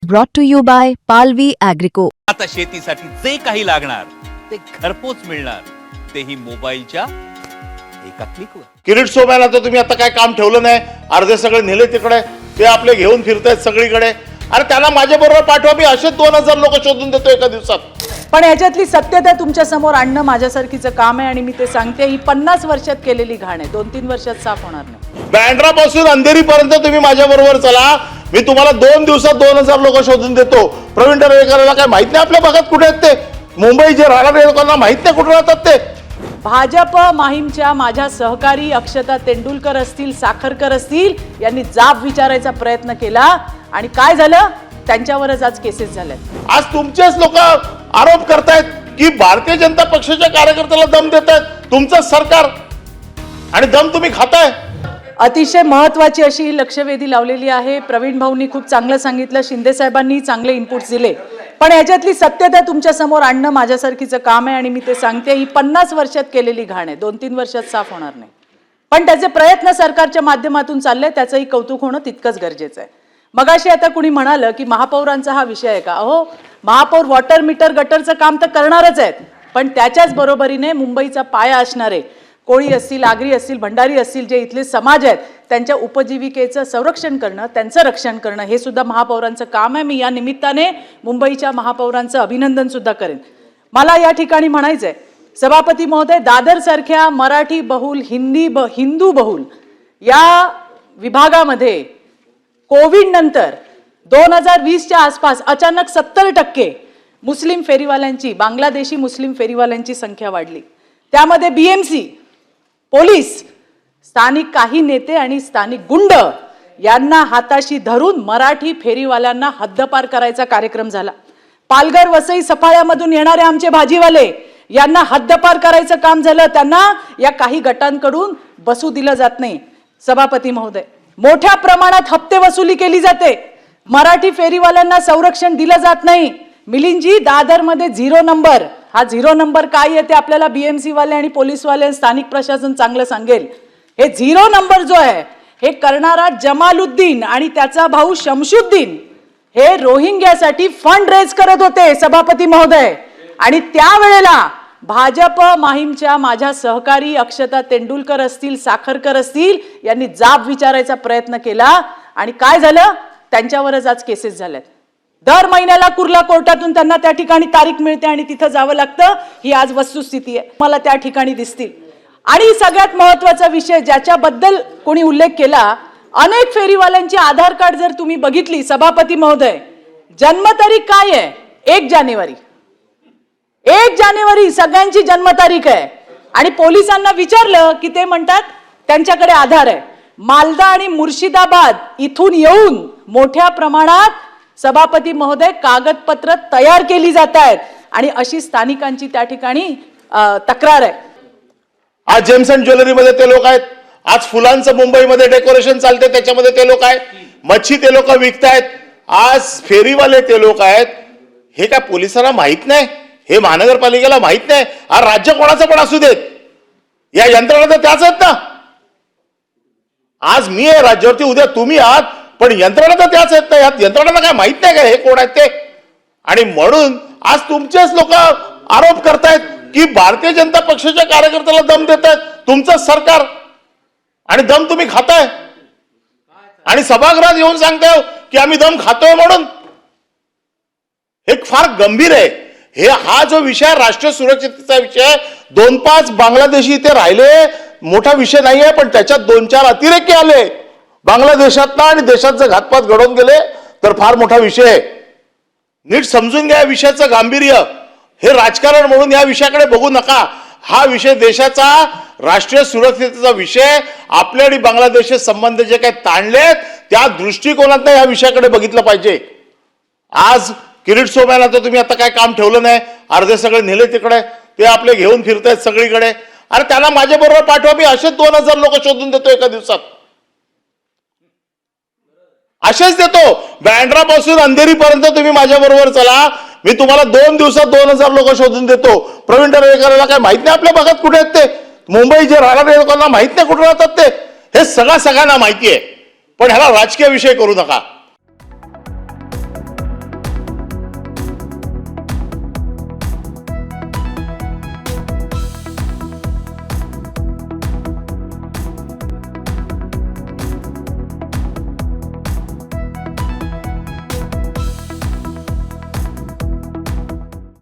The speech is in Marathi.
brought to you by Palvi Agrico. आता शेतीसाठी जे काही लागणार ते घरपोच मिळणार, तेही मोबाईलच्या एका क्लिकवर. किरीट सोमयाला तर तुम्ही आता काय काम ठेवलं नाही, अर्धे सगळे नेले तिकडे, ते आपले घेऊन फिरतायत सगळीकडे. अरे त्याला माझ्या बरोबर पाठवा, मी असे 2000 लोक शोधून देतो एका दिवसात. पण याच्यातली सत्यता तुमच्या समोर आणणं माझ्यासारखीचं काम आहे आणि मी ते सांगते, ही 50 वर्षात केलेली घाण आहे, 2-3 वर्षात साफ होणार नाही. बँड्रापासून अंधेरीपर्यंत तुम्ही माझ्या बरोबर चला, मी तुम्हाला 2 दिवसात 2000 लोक शोधून देतो. प्रवीण दरेकरला काय माहित नाही आपल्या भागात कुठे आहेत ते, मुंबई जे राहणारे लोकांना माहित नाही कुठे राहतात ते. भाजप माहीमच्या माझ्या सहकारी अक्षता तेंडुलकर असतील, साखरकर असतील, यांनी जाब विचारायचा प्रयत्न केला आणि काय झालं, त्यांच्यावरच आज केसेस झाल्या. आज तुमचेच लोक आरोप करतायत की भारतीय जनता पक्षाच्या कार्यकर्त्याला दम देत आहेत तुमचं सरकार, आणि दम तुम्ही खाताय. अतिशय महत्वाची अशी ही लक्षवेधी लावलेली आहे. प्रवीण भाऊंनी खूप चांगलं सांगितलं, शिंदे साहेबांनी चांगले इनपुट्स दिले, पण याच्यातली सत्यता तुमच्या समोर आणणं माझ्यासारखीचं काम आहे आणि मी ते सांगते, ही 50 वर्षात केलेली घाण आहे, 2-3 वर्षात साफ होणार नाही. पण त्याचे प्रयत्न सरकारच्या माध्यमातून चालले, त्याचंही कौतुक होणं तितकंच गरजेचं आहे. मगाशी आता कुणी म्हणालं की महापौरांचा हा विषय आहे का? अहो, महापौर वॉटर मीटर गटरचं काम तर करणारच आहेत, पण त्याच्याच बरोबरीने मुंबईचा पाया असणारे कोळी असतील, आगरी असतील, भंडारी असतील, जे इथले समाज आहेत, त्यांच्या उपजीविकेचं संरक्षण करणं, त्यांचं रक्षण करणं, हे सुद्धा महापौरांचं काम आहे. मी या निमित्ताने मुंबईच्या महापौरांचं अभिनंदन सुद्धा करेन. मला या ठिकाणी म्हणायचंय, सभापती महोदय, दादर सारख्या मराठी बहुल, हिंदू बहुल या विभागामध्ये कोविड नंतर 2020च्या आसपास अचानक 70% मुस्लिम फेरीवाल्यांची, बांगलादेशी मुस्लिम फेरीवाल्यांची संख्या वाढली. त्यामध्ये BMC, पोलीस, स्थानिक काही नेते आणि स्थानिक गुंड यांना हाताशी धरून मराठी फेरीवाल्यांना हद्दपार करायचा कार्यक्रम झाला. पालघर, वसई, सफाळ्यामधून येणारे आमचे भाजीवाले यांना हद्दपार करायचं काम झालं. त्यांना या काही गटांकडून बसू दिलं जात नाही. सभापती महोदय, मोठ्या प्रमाणात हप्ते वसुली केली जाते, मराठी फेरीवाल्यांना संरक्षण दिलं जात नाही. मिलिंदजी, दादरमध्ये 0 नंबर, हा 0 नंबर काय आहे ते आपल्याला BMC वाले आणि पोलीसवाले, स्थानिक प्रशासन चांगलं सांगेल. हे 0 नंबर जो आहे, हे करणारा जमालुद्दीन आणि त्याचा भाऊ शमशुद्दीन हे रोहिंग्यासाठी फंड रेज करत होते, सभापती महोदय. आणि त्यावेळेला भाजप माहीमच्या माझ्या सहकारी अक्षता तेंडुलकर असतील, साखरकर असतील, यांनी जाब विचारायचा प्रयत्न केला आणि काय झालं, त्यांच्यावरच आज केसेस झाल्यात. दर महिन्याला कुर्ला कोर्टातून त्यांना त्या ठिकाणी तारीख मिळते आणि तिथं जावं लागतं. ही आज वस्तुस्थिती आहे, मला त्या ठिकाणी दिसतील. आणि सगळ्यात महत्वाचा विषय ज्याच्याबद्दल कोणी उल्लेख केला, अनेक फेरीवाल्यांची आधार कार्ड जर तुम्ही बघितली, सभापती महोदय, जन्मतारीख काय आहे? 1 जानेवारी. 1 जानेवारी सगळ्यांची जन्मतारीख आहे. आणि पोलिसांना विचारलं की ते म्हणतात त्यांच्याकडे आधार आहे. मालदा आणि मुर्शिदाबाद इथून येऊन मोठ्या प्रमाणात, सभापती महोदय, कागदपत्र तयार केली जात आहेत आणि अशी स्थानिकांची त्या ठिकाणी तक्रार आहे. आज जेम्स अँड ज्वेलरीमध्ये ते लोक आहेत, आज फुलांचं मुंबईमध्ये डेकोरेशन चालते त्याच्यामध्ये ते लोक आहेत, मच्छी ते लोक विकतायत, आज फेरीवाले ते लोक आहेत. हे काय पोलिसांना माहित नाही? हे महानगरपालिकेला माहित नाही? हा राज्य कोणाचं पण असू देत, या यंत्रणा तर त्याच आहेत ना. आज मी आहे राज्यावरती, उद्या तुम्ही आहात, पण यंत्रणा तर त्याच आहेत ना. यात यंत्रणांना काय माहित नाही का हे कोण आहेत ते? आणि म्हणून आज तुमचेच लोक आरोप करतायत की भारतीय जनता पक्षाच्या कार्यकर्त्याला दम देत आहेत तुमचं सरकार, आणि दम तुम्ही खाताय आणि सभागृहात येऊन सांगताय की आम्ही दम खातोय म्हणून. हे फार गंभीर आहे. हा जो विषय राष्ट्रीय सुरक्षिततेचा विषय, 2-5 बांगलादेशी इथे राहिले, मोठा विषय नाही आहे, पण त्याच्यात 2-4 अतिरेकी आले बांगलादेशातला आणि देशात जर घातपात घडवून गेले तर फार मोठा विषय आहे. नीट समजून घ्या या विषयाचं गांभीर्य. हे राजकारण म्हणून या विषयाकडे बघू नका. हा विषय देशाचा राष्ट्रीय सुरक्षिततेचा विषय, आपले आणि बांगलादेशचे संबंध जे काही ताणलेत त्या दृष्टिकोनातून या विषयाकडे बघितलं पाहिजे. आज किरीट सोमयाला तर तुम्ही आता काय काम ठेवलं नाही, अर्धे सगळे नेले तिकडे, ते आपले घेऊन फिरतायत सगळीकडे. अरे त्याला माझ्या बरोबर पाठवा, मी असे 2000 लोक शोधून देतो एका दिवसात. असेच देतो. बँड्रापासून अंधेरीपर्यंत तुम्ही माझ्या बरोबर चला, मी तुम्हाला 2 दिवसात 2000 लोक शोधून देतो. प्रवीण दरेकरला काय माहित नाही आपल्या भागात कुठे आहेत ते, मुंबई जे राहणारे लोकांना माहित नाही कुठे राहतात ते. हे सगळ्यांना माहिती आहे, पण ह्याला राजकीय विषय करू नका.